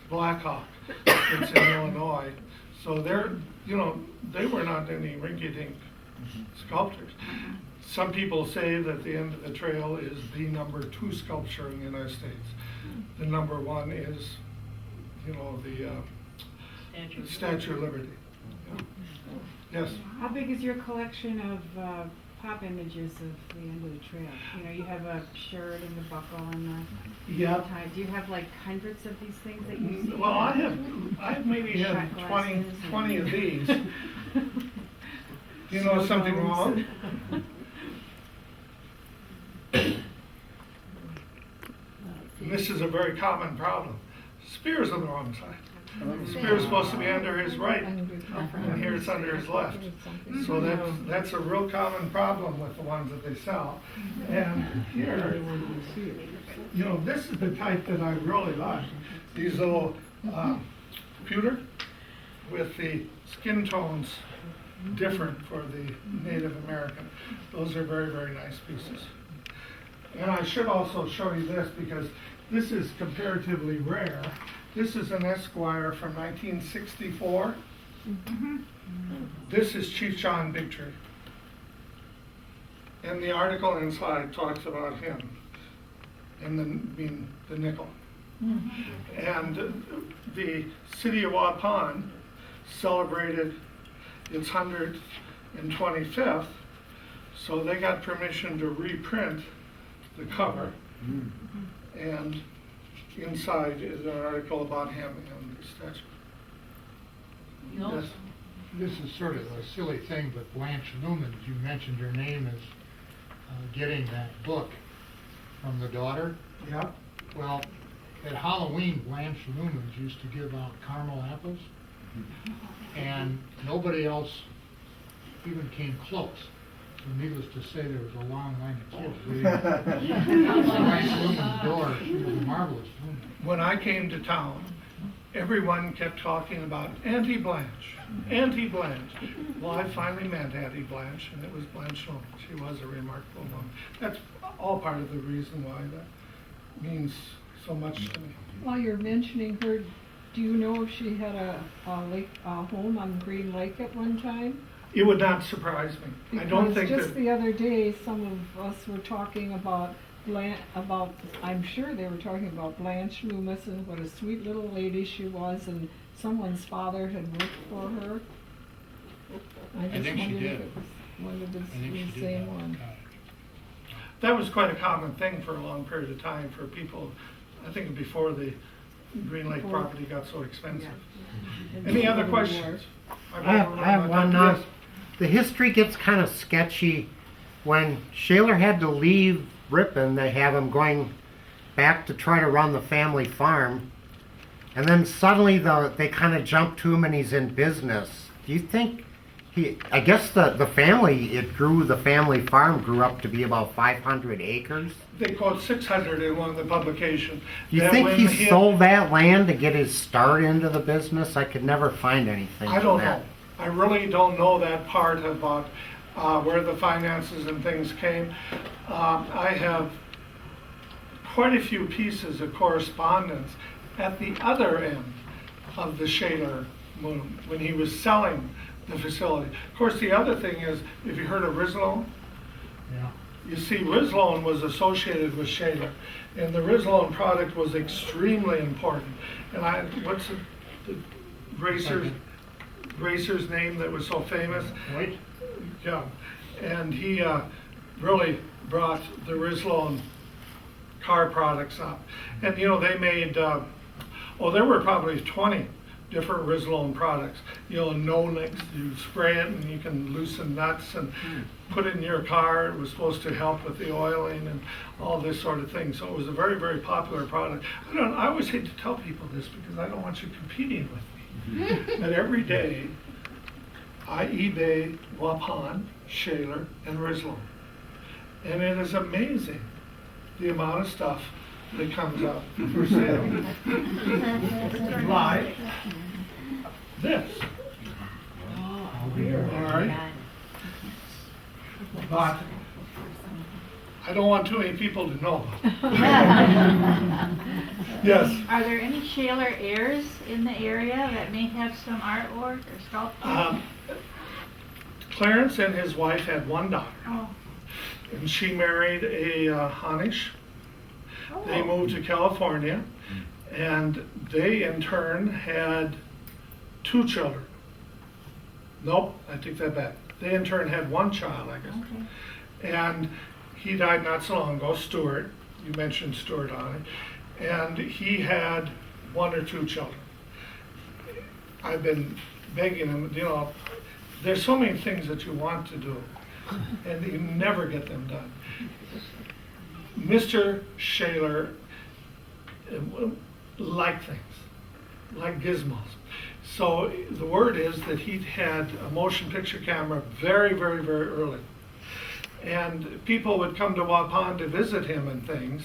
Blackhawk. It's in Illinois. So they're, you know, they were not any rinky-dink sculptors. Some people say that the end of the trail is the #2 sculpture in the United States. The #1 is, you know, the Statue of Liberty. Yes? How big is your collection of pop images of the end of the trail? You know, you have a shirt and the buckle and the Yep. tie. Do you have like hundreds of these things that you see? Well, I maybe have Shot 20 of these. You know something wrong? This is a very common problem. Spear's on the wrong side. Spear's supposed to be under his right, and here it's under his left. So that's a real common problem with the ones that they sell. And here, you know, this is the type that I really like. These little pewter with the skin tones different for the Native American. Those are very, very nice pieces. And I should also show you this because this is comparatively rare. This is an Esquire from 1964. This is Chief John Bigtree. And the article inside talks about him and the nickel. And the city of Waupun celebrated its 125th, so they got permission to reprint the cover. And inside is an article about him and the statue. Yes. This is sort of a silly thing, but Blanche Lumens, you mentioned her name as getting that book from the daughter. Yeah. Well, at Halloween, Blanche Lumens used to give out caramel apples, and nobody else even came close. So needless to say, there was a long line of kids waiting at Blanche Lumens' door. She was a marvelous woman. When I came to town everyone kept talking about Auntie Blanche, Auntie Blanche. Well, I finally met Auntie Blanche, and it was Blanche Loman. She was a remarkable woman. That's all part of the reason why that means so much to me. While you're mentioning her, do you know if she had a home on Green Lake at one time? It would not surprise me. I don't think Because just that, the other day, some of us were talking about I'm sure they were talking about Blanche Loomis and what a sweet little lady she was, and someone's father had worked for her. I just think she wondered did. if it was one of I think the she did same have a one. cottage. that was quite a common thing for a long period of time for people, I think before the Green Lake Before- property got so expensive. And Any other before the war. questions? I have one, Yes. the history gets kind of sketchy. When Shaler had to leave Ripon, they have him going back to try to run the family farm. And then suddenly they kind of jump to him and he's in business. Do you think I guess the family farm grew up to be about 500 acres. They quote 600 in one of the publications. Do you think he sold that land to get his start into the business? I could never find anything I on don't that. know. I really don't know that part about where the finances and things came. I have quite a few pieces of correspondence at the other end of the Shaler movement when he was selling the facility. Of course, the other thing is, if you heard of Rizlone, Yeah. you see, Rizlone was associated with Shaler, and the Rizlone product was extremely important. And what's the racer's name that was so famous? Wait. Yeah, and he really brought the Rizlone car products up. And they made, there were probably 20 different Rizlone products. No-nicks, you spray it and you can loosen nuts and put it in your car. It was supposed to help with the oiling and all this sort of thing. So it was a very, very popular product. I always hate to tell people this because I don't want you competing with me. But every day, I eBay Waupun, Shaler, and Rizlone. And it is amazing the amount of stuff that comes up for sale. Like this. All right? But I don't want too many people to know. Yes. Are there any Shaler heirs in the area that may have some artwork or sculpture? Clarence and his wife had one daughter, Oh. and she married a Hanish. They Oh. moved to California, and they in turn had 2 children. Nope, I take that back. They in turn had 1 child, I guess. Okay. And he died not so long ago, Stuart. You mentioned Stuart on it. And he had 1 or 2 children. I've been begging him, there's so many things that you want to do, and you never get them done. Mr. Shaler liked things, like gizmos. So the word is that he had a motion picture camera very, very, very early. And people would come to Waupun to visit him and things,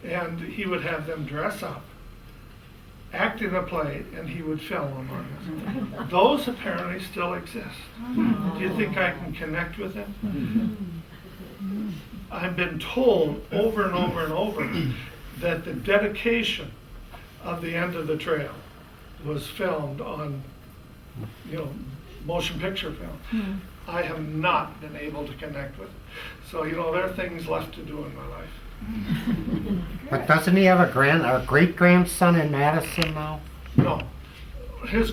and he would have them dress up, act in a play, and he would film them on this. Those apparently still exist. Do you think I can connect with them? I've been told over and over and over that the dedication of the end of the trail was filmed on, motion picture film. I have not been able to connect with it. So, there are things left to do in my life. But doesn't he have a great-grandson in Madison now? No. His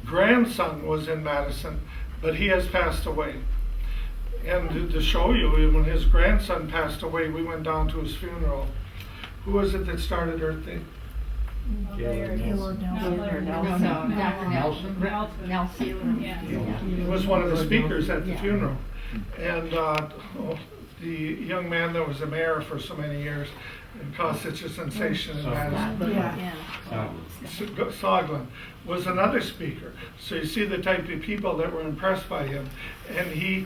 grandson was in Madison, but he has passed away. And to show you, when his grandson passed away, we went down to his funeral. Who was it that started Earth Day? Laird. Nelson. Nelson. Yeah. He was one of the speakers at the funeral. And the young man that was the mayor for so many years and caused such a sensation in Madison, Soglin, was another speaker. So you see the type of people that were impressed by him. And he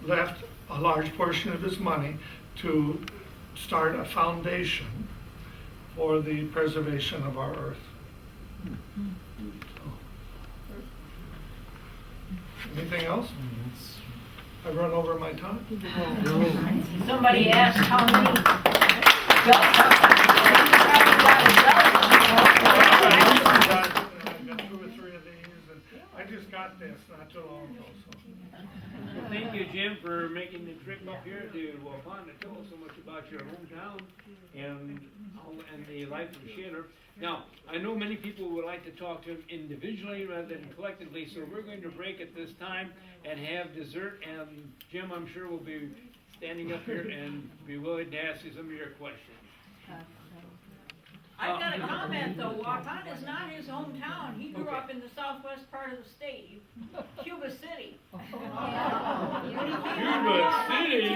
left a large portion of his money to start a foundation for the preservation of our earth. Anything else? I run over my time? Somebody asked how many. I've got 2 or 3 of these, and I just got this not too long ago, so. Well, thank you, Jim, for making the trip up here to Waupun to tell us so much about your hometown and the life of Shaler. Now, I know many people would like to talk to him individually rather than collectively, so we're going to break at this time and have dessert. And Jim, I'm sure, will be standing up here and be willing to ask you some of your questions. I've got a comment though, Waupun is not his hometown, he grew up in the southwest part of the state, Cuba City. Cuba City? He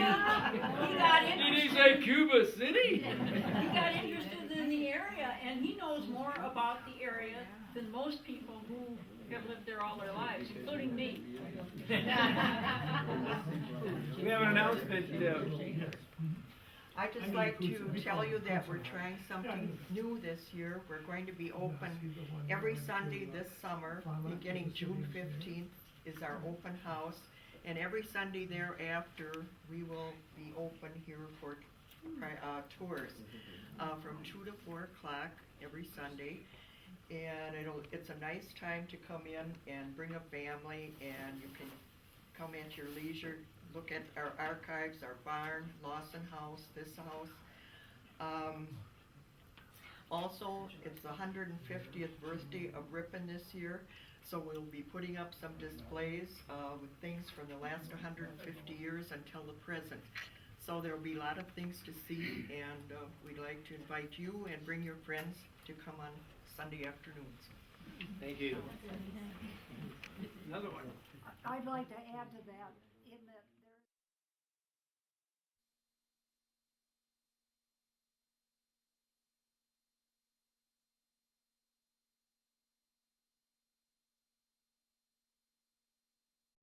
got Did he interested, say Cuba City? he got interested in the area, and he knows more about the area than most people who have lived there all their lives, including me. We have an announcement. I'd just like to tell you that we're trying something new this year. We're going to be open every Sunday this summer, beginning June 15th is our open house. And every Sunday thereafter, we will be open here for tours from 2 to 4 o'clock every Sunday. And it's a nice time to come in and bring a family, and you can come at your leisure, look at our archives, our barn, Lawson House, this house. Also, it's the 150th birthday of Ripon this year, so we'll be putting up some displays with things from the last 150 years until the present. So there'll be a lot of things to see, and we'd like to invite you and bring your friends to come on Sunday afternoons. Thank you. Another one. I'd like to add to that.